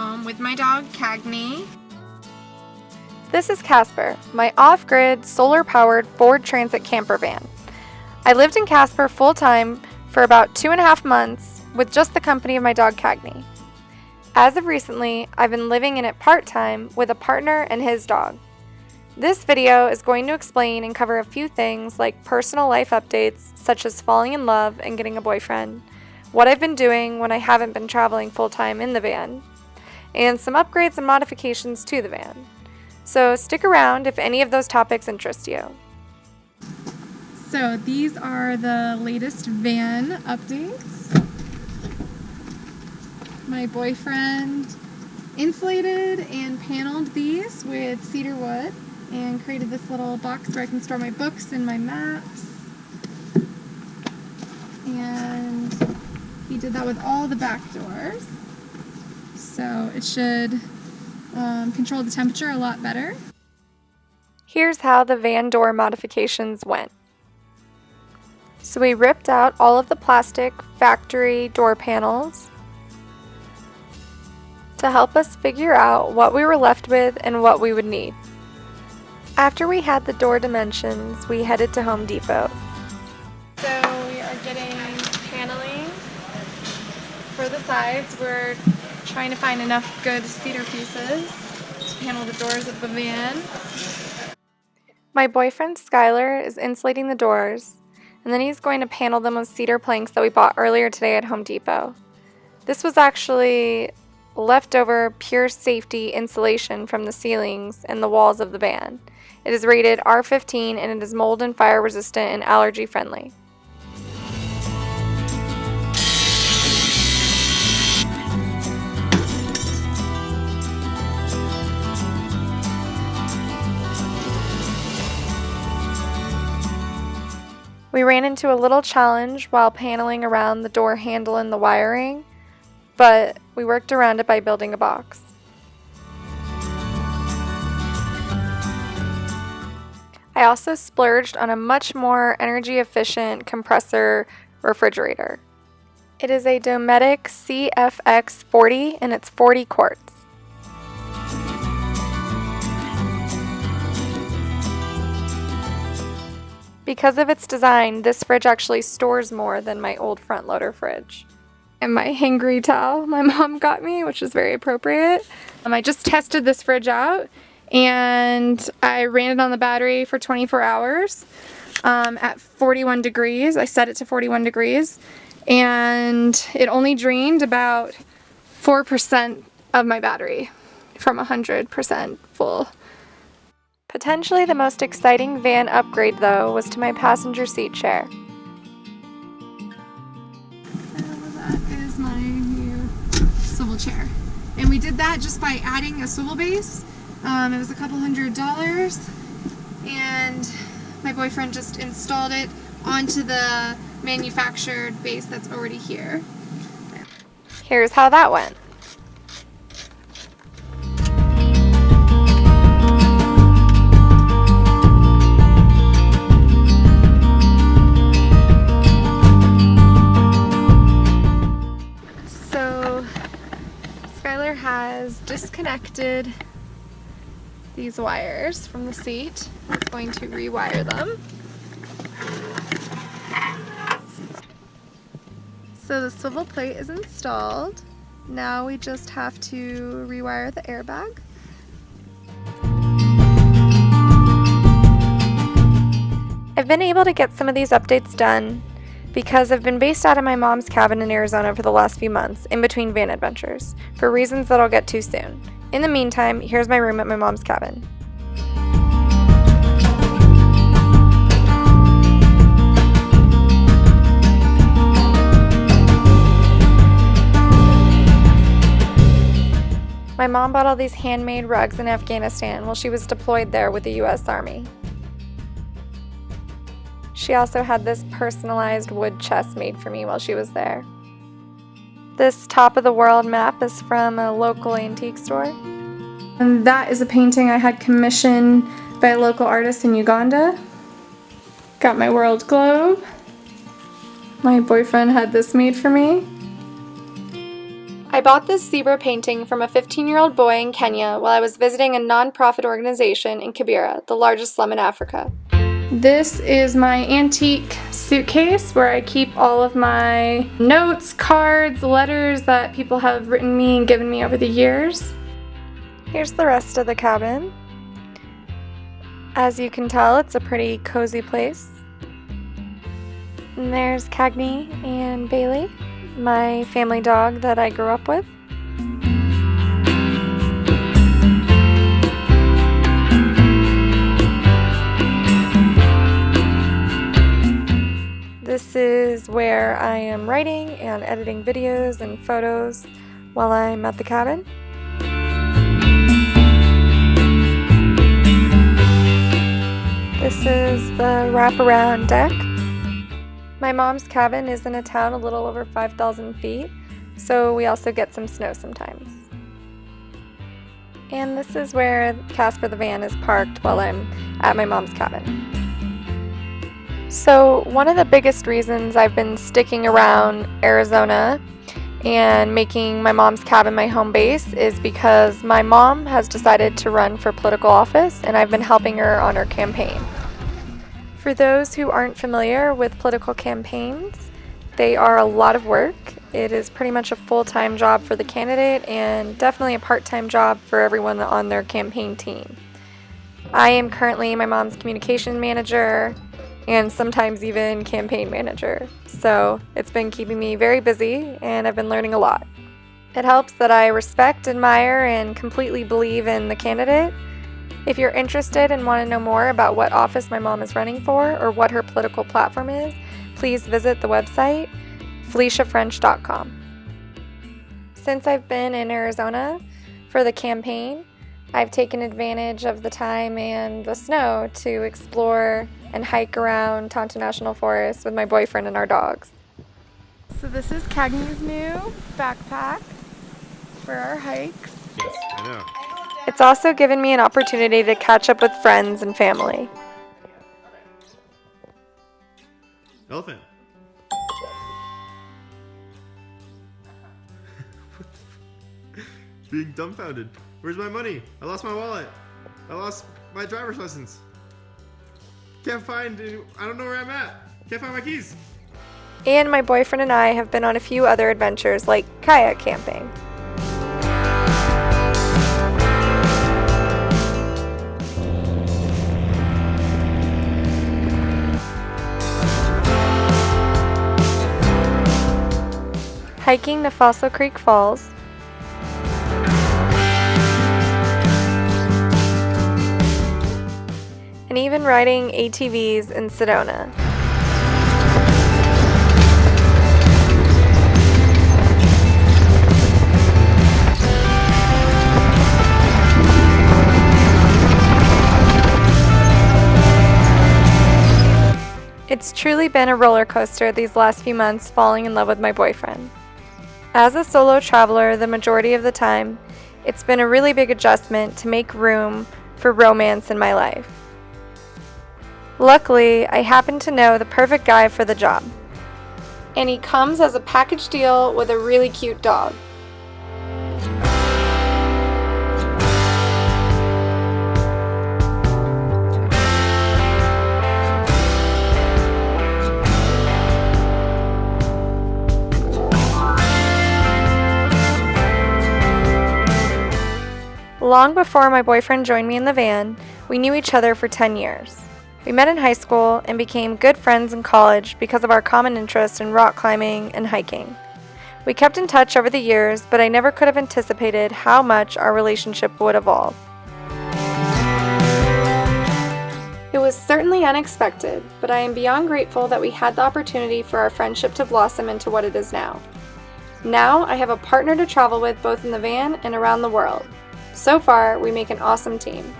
home with my dog Cagney. This is Casper, my off-grid, solar-powered Ford Transit camper van. I lived in Casper full-time for about 2.5 months with just the company of my dog Cagney. As of recently, I've been living in it part-time with a partner and his dog. This video is going to explain and cover a few things like personal life updates such as falling in love and getting a boyfriend, what I've been doing when I haven't been traveling full-time in the van, and some upgrades and modifications to the van. So stick around if any of those topics interest you. So these are the latest van updates. My boyfriend insulated and paneled these with cedar wood and created this little box where I can store my books and my maps. And he did that with all the back doors. So it should control the temperature a lot better. Here's how the van door modifications went. So we ripped out all of the plastic factory door panels to help us figure out what we were left with and what we would need. After we had the door dimensions, we headed to Home Depot. So we are getting paneling for the sides. We're trying to find enough good cedar pieces to panel the doors of the van. My boyfriend Skylar is insulating the doors, and then he's going to panel them with cedar planks that we bought earlier today at Home Depot. This was actually leftover pure safety insulation from the ceilings and the walls of the van. It is rated R15 and it is mold and fire resistant and allergy friendly. We ran into a little challenge while paneling around the door handle and the wiring, but we worked around it by building a box. I also splurged on a much more energy efficient compressor refrigerator. It is a Dometic CFX 40 and it's 40 quarts. Because of its design, this fridge actually stores more than my old front loader fridge. And my hangry towel my mom got me, which is very appropriate. I just tested this fridge out and I ran it on the battery for 24 hours at 41 degrees. I set it to 41 degrees and it only drained about 4% of my battery from 100% full. Potentially the most exciting van upgrade though was to my passenger seat chair. That is my new swivel chair. And we did that just by adding a swivel base. It was a couple $100 and my boyfriend just installed it onto the manufactured base that's already here. Here's how that went. So Skylar has disconnected these wires from the seat. He's going to rewire them. So the swivel plate is installed. Now we just have to rewire the airbag. I've been able to get some of these updates done because I've been based out of my mom's cabin in Arizona for the last few months in between van adventures for reasons that I'll get to soon. In the meantime, here's my room at my mom's cabin. My mom bought all these handmade rugs in Afghanistan while she was deployed there with the U.S. Army. She also had this personalized wood chest made for me while she was there. This top of the world map is from a local antique store. And that is a painting I had commissioned by a local artist in Uganda. Got my world globe. My boyfriend had this made for me. I bought this zebra painting from a 15-year-old boy in Kenya while I was visiting a non-profit organization in Kibera, the largest slum in Africa. This is my antique suitcase where I keep all of my notes, cards, letters that people have written me and given me over the years. Here's the rest of the cabin. As you can tell, it's a pretty cozy place. And there's Cagney and Bailey, my family dog that I grew up with. This is where I am writing and editing videos and photos while I'm at the cabin. This is the wraparound deck. My mom's cabin is in a town a little over 5,000 feet, so we also get some snow sometimes. And this is where Casper the van is parked while I'm at my mom's cabin. So one of the biggest reasons I've been sticking around Arizona and making my mom's cabin my home base is because my mom has decided to run for political office and I've been helping her on her campaign. For those who aren't familiar with political campaigns, they are a lot of work. It is pretty much a full-time job for the candidate and definitely a part-time job for everyone on their campaign team. I am currently my mom's communication manager and sometimes even campaign manager. So it's been keeping me very busy and I've been learning a lot. It helps that I respect, admire, and completely believe in the candidate. If you're interested and want to know more about what office my mom is running for or what her political platform is, please visit the website FeliciaFrench.com. Since I've been in Arizona for the campaign, I've taken advantage of the time and the snow to explore and hike around Tonto National Forest with my boyfriend and our dogs. So this is Cagney's new backpack for our hikes. Yes, I know. It's also given me an opportunity to catch up with friends and family. Elephant. Being dumbfounded. Where's my money? I lost my wallet. I lost my driver's license. Can't find any, I don't know where I'm at. Can't find my keys. And my boyfriend and I have been on a few other adventures like kayak camping. Hiking to Fossil Creek Falls. And even riding ATVs in Sedona. It's truly been a roller coaster these last few months falling in love with my boyfriend. As a solo traveler the majority of the time, it's been a really big adjustment to make room for romance in my life. Luckily, I happen to know the perfect guy for the job. And he comes as a package deal with a really cute dog. Long before my boyfriend joined me in the van, we knew each other for 10 years. We met in high school and became good friends in college because of our common interest in rock climbing and hiking. We kept in touch over the years, but I never could have anticipated how much our relationship would evolve. It was certainly unexpected, but I am beyond grateful that we had the opportunity for our friendship to blossom into what it is now. Now I have a partner to travel with both in the van and around the world. So far, we make an awesome team.